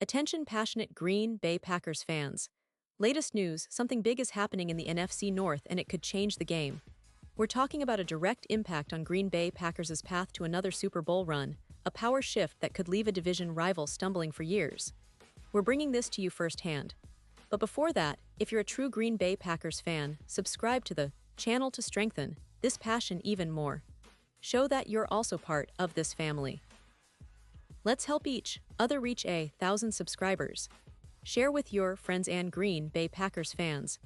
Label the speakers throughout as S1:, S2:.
S1: Attention passionate Green Bay Packers fans. Latest news, something big is happening in the NFC North and it could change the game. We're talking about a direct impact on Green Bay Packers' path to another Super Bowl run, a power shift that could leave a division rival stumbling for years. We're bringing this to you firsthand. But before that, if you're a true Green Bay Packers fan, subscribe to the channel to strengthen this passion even more. Show that you're also part of this family. Let's help each other reach 1,000 subscribers. Share with your friends and Green Bay Packers fans.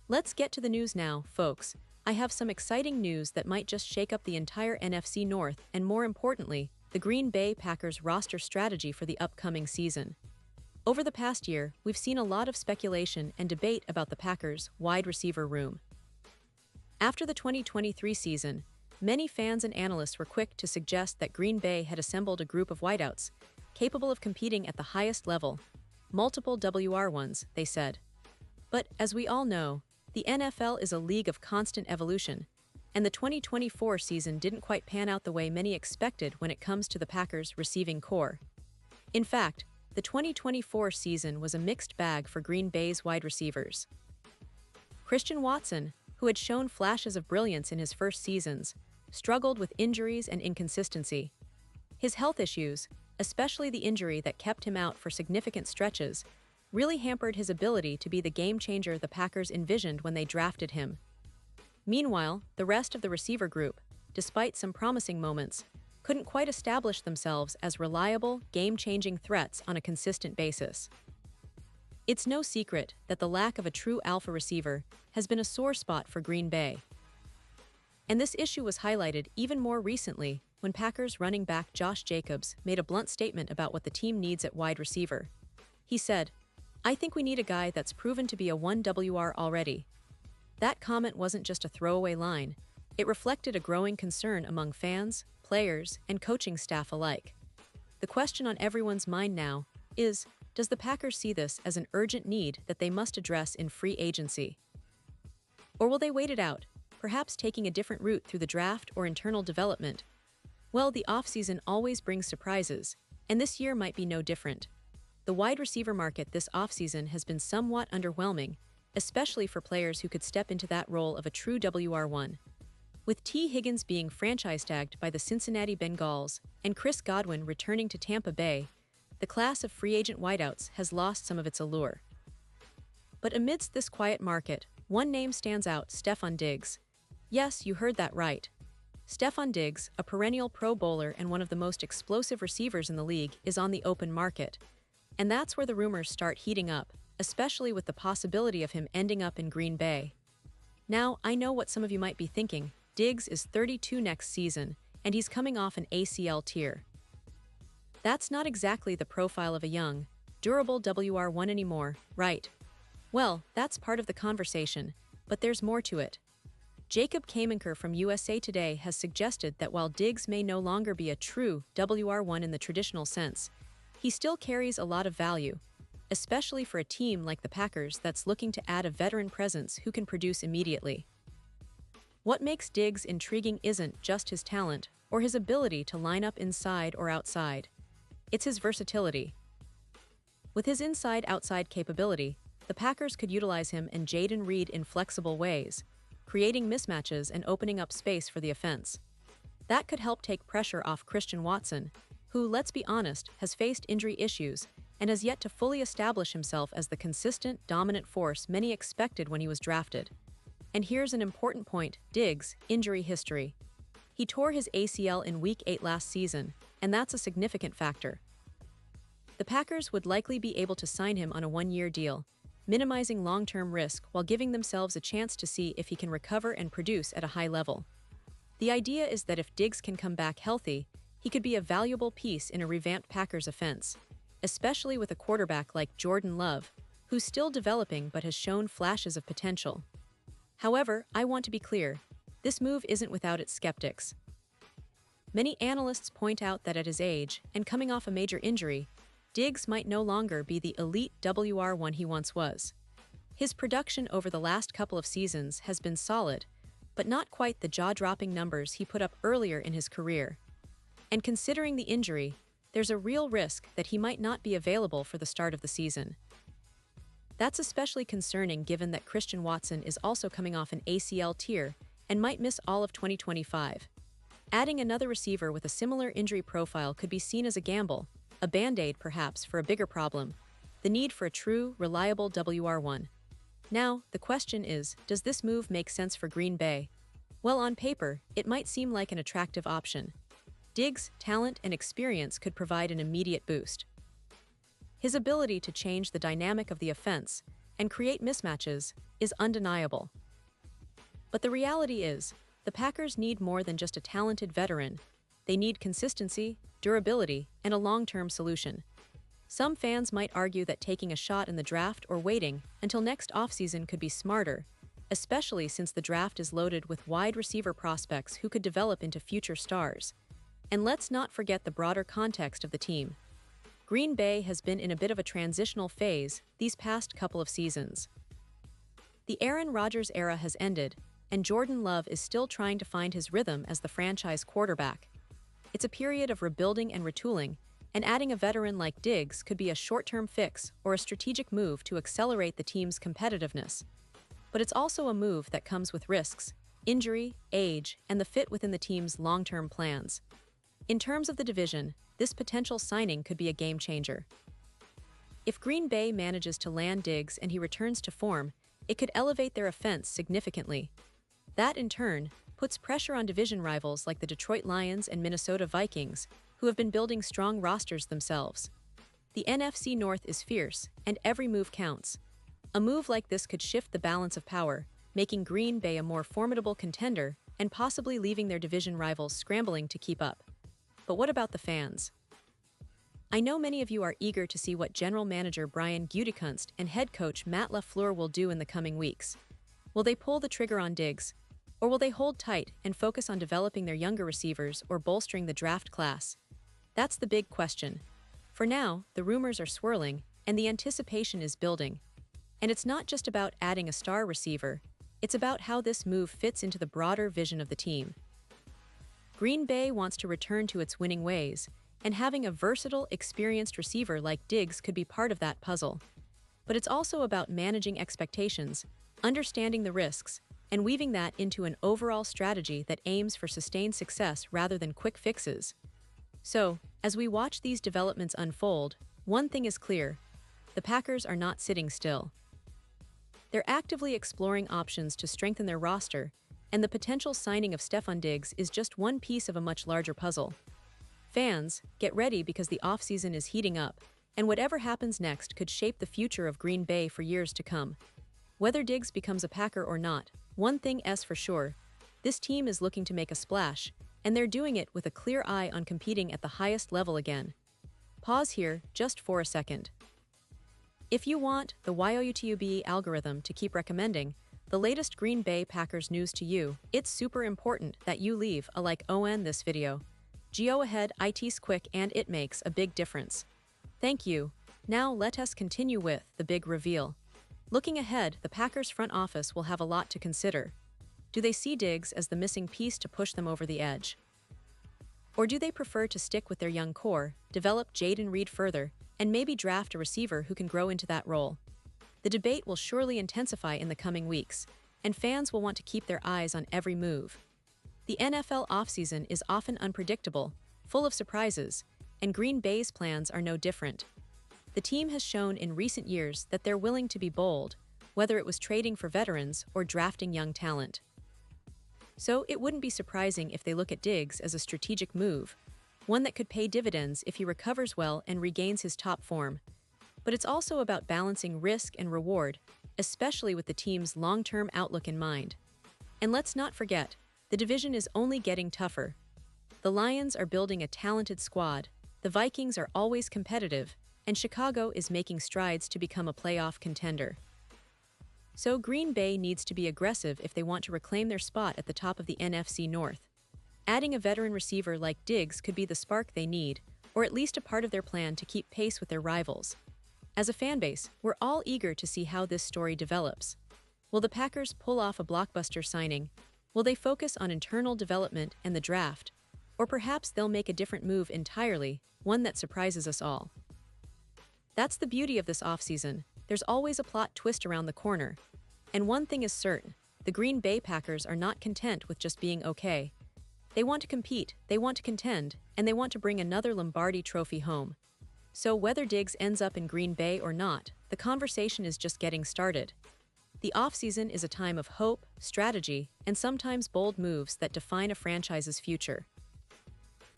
S1: Let's get to the news now, folks. I have some exciting news that might just shake up the entire NFC North and, more importantly, the Green Bay Packers roster strategy for the upcoming season. Over the past year, we've seen a lot of speculation and debate about the Packers' wide receiver room. After the 2023 season, many fans and analysts were quick to suggest that Green Bay had assembled a group of wideouts capable of competing at the highest level. Multiple WR1s, they said. But as we all know, the NFL is a league of constant evolution, and the 2024 season didn't quite pan out the way many expected when it comes to the Packers' receiving core. In fact, the 2024 season was a mixed bag for Green Bay's wide receivers. Christian Watson, who had shown flashes of brilliance in his first seasons, struggled with injuries and inconsistency. His health issues, especially the injury that kept him out for significant stretches, really hampered his ability to be the game-changer the Packers envisioned when they drafted him. Meanwhile, the rest of the receiver group, despite some promising moments, couldn't quite establish themselves as reliable, game-changing threats on a consistent basis. It's no secret that the lack of a true alpha receiver has been a sore spot for Green Bay. And this issue was highlighted even more recently when Packers running back Josh Jacobs made a blunt statement about what the team needs at wide receiver. He said, "I think we need a guy that's proven to be a 1WR already." That comment wasn't just a throwaway line. It reflected a growing concern among fans, players, and coaching staff alike. The question on everyone's mind now is, does the Packers see this as an urgent need that they must address in free agency? Or will they wait it out, perhaps taking a different route through the draft or internal development? Well, the offseason always brings surprises, and this year might be no different. The wide receiver market this offseason has been somewhat underwhelming, especially for players who could step into that role of a true WR1. With T. Higgins being franchise tagged by the Cincinnati Bengals and Chris Godwin returning to Tampa Bay, the class of free agent wideouts has lost some of its allure. But amidst this quiet market, one name stands out: Stefon Diggs. Yes, you heard that right. Stefon Diggs, a perennial Pro Bowler and one of the most explosive receivers in the league, is on the open market. And that's where the rumors start heating up, especially with the possibility of him ending up in Green Bay. Now, I know what some of you might be thinking. Diggs is 32 next season, and he's coming off an ACL tear. That's not exactly the profile of a young, durable WR1 anymore, right? Well, that's part of the conversation, but there's more to it. Jacob Kamenker from USA Today has suggested that while Diggs may no longer be a true WR1 in the traditional sense, he still carries a lot of value, especially for a team like the Packers that's looking to add a veteran presence who can produce immediately. What makes Diggs intriguing isn't just his talent or his ability to line up inside or outside. It's his versatility. With his inside-outside capability, the Packers could utilize him and Jayden Reed in flexible ways, creating mismatches and opening up space for the offense. That could help take pressure off Christian Watson, who, let's be honest, has faced injury issues and has yet to fully establish himself as the consistent, dominant force many expected when he was drafted. And here's an important point: Diggs' injury history. He tore his ACL in Week 8 last season, and that's a significant factor. The Packers would likely be able to sign him on a one-year deal, minimizing long-term risk while giving themselves a chance to see if he can recover and produce at a high level. The idea is that if Diggs can come back healthy, he could be a valuable piece in a revamped Packers offense, especially with a quarterback like Jordan Love, who's still developing but has shown flashes of potential. However, I want to be clear, this move isn't without its skeptics. Many analysts point out that at his age, and coming off a major injury, Diggs might no longer be the elite WR1 he once was. His production over the last couple of seasons has been solid, but not quite the jaw-dropping numbers he put up earlier in his career. And considering the injury, there's a real risk that he might not be available for the start of the season. That's especially concerning given that Christian Watson is also coming off an ACL tear and might miss all of 2025. Adding another receiver with a similar injury profile could be seen as a gamble, a band-aid perhaps for a bigger problem, the need for a true, reliable WR1. Now, the question is, does this move make sense for Green Bay? Well, on paper, it might seem like an attractive option. Diggs' talent and experience could provide an immediate boost. His ability to change the dynamic of the offense and create mismatches is undeniable. But the reality is, the Packers need more than just a talented veteran. They need consistency, durability, and a long-term solution. Some fans might argue that taking a shot in the draft or waiting until next offseason could be smarter, especially since the draft is loaded with wide receiver prospects who could develop into future stars. And let's not forget the broader context of the team. Green Bay has been in a bit of a transitional phase these past couple of seasons. The Aaron Rodgers era has ended, and Jordan Love is still trying to find his rhythm as the franchise quarterback. It's a period of rebuilding and retooling, and adding a veteran like Diggs could be a short-term fix or a strategic move to accelerate the team's competitiveness. But it's also a move that comes with risks, injury, age, and the fit within the team's long-term plans. In terms of the division, this potential signing could be a game-changer. If Green Bay manages to land Diggs and he returns to form, it could elevate their offense significantly. That, in turn, puts pressure on division rivals like the Detroit Lions and Minnesota Vikings, who have been building strong rosters themselves. The NFC North is fierce, and every move counts. A move like this could shift the balance of power, making Green Bay a more formidable contender and possibly leaving their division rivals scrambling to keep up. But what about the fans? I know many of you are eager to see what General Manager Brian Gutekunst and head coach Matt LaFleur will do in the coming weeks. Will they pull the trigger on Diggs? Or will they hold tight and focus on developing their younger receivers or bolstering the draft class? That's the big question. For now, the rumors are swirling, and the anticipation is building. And it's not just about adding a star receiver, it's about how this move fits into the broader vision of the team. Green Bay wants to return to its winning ways, and having a versatile, experienced receiver like Diggs could be part of that puzzle. But it's also about managing expectations, understanding the risks, and weaving that into an overall strategy that aims for sustained success rather than quick fixes. So, as we watch these developments unfold, one thing is clear: the Packers are not sitting still. They're actively exploring options to strengthen their roster, and the potential signing of Stefon Diggs is just one piece of a much larger puzzle. Fans, get ready because the offseason is heating up, and whatever happens next could shape the future of Green Bay for years to come. Whether Diggs becomes a Packer or not, one thing is for sure: this team is looking to make a splash, and they're doing it with a clear eye on competing at the highest level again. Pause here just for a second. If you want the YOUTUBE algorithm to keep recommending the latest Green Bay Packers news to you, it's super important that you leave a like on this video. Go ahead, it's quick and it makes a big difference. Thank you. Now let us continue with the big reveal. Looking ahead, the Packers front office will have a lot to consider. Do they see Diggs as the missing piece to push them over the edge? Or do they prefer to stick with their young core, develop Jayden Reed further, and maybe draft a receiver who can grow into that role? The debate will surely intensify in the coming weeks, and fans will want to keep their eyes on every move. The NFL offseason is often unpredictable, full of surprises, and Green Bay's plans are no different. The team has shown in recent years that they're willing to be bold, whether it was trading for veterans or drafting young talent. So it wouldn't be surprising if they look at Diggs as a strategic move, one that could pay dividends if he recovers well and regains his top form. But it's also about balancing risk and reward, especially with the team's long-term outlook in mind. And let's not forget, the division is only getting tougher. The Lions are building a talented squad, the Vikings are always competitive, and Chicago is making strides to become a playoff contender. So Green Bay needs to be aggressive if they want to reclaim their spot at the top of the NFC North. Adding a veteran receiver like Diggs could be the spark they need, or at least a part of their plan to keep pace with their rivals. As a fanbase, we're all eager to see how this story develops. Will the Packers pull off a blockbuster signing? Will they focus on internal development and the draft? Or perhaps they'll make a different move entirely, one that surprises us all. That's the beauty of this offseason. There's always a plot twist around the corner. And one thing is certain, the Green Bay Packers are not content with just being okay. They want to compete, they want to contend, and they want to bring another Lombardi Trophy home. So whether Diggs ends up in Green Bay or not, the conversation is just getting started. The offseason is a time of hope, strategy, and sometimes bold moves that define a franchise's future.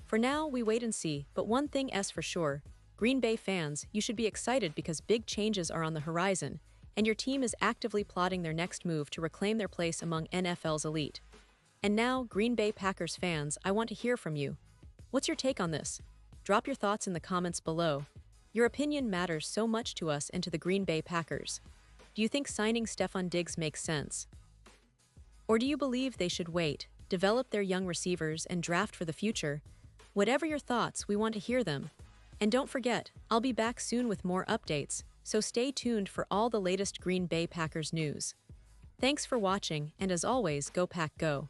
S1: For now, we wait and see, but one thing is for sure, Green Bay fans, you should be excited because big changes are on the horizon, and your team is actively plotting their next move to reclaim their place among NFL's elite. And now, Green Bay Packers fans, I want to hear from you. What's your take on this? Drop your thoughts in the comments below. Your opinion matters so much to us and to the Green Bay Packers. Do you think signing Stefon Diggs makes sense? Or do you believe they should wait, develop their young receivers, and draft for the future? Whatever your thoughts, we want to hear them. And don't forget, I'll be back soon with more updates, so stay tuned for all the latest Green Bay Packers news. Thanks for watching, and as always, go Pack Go!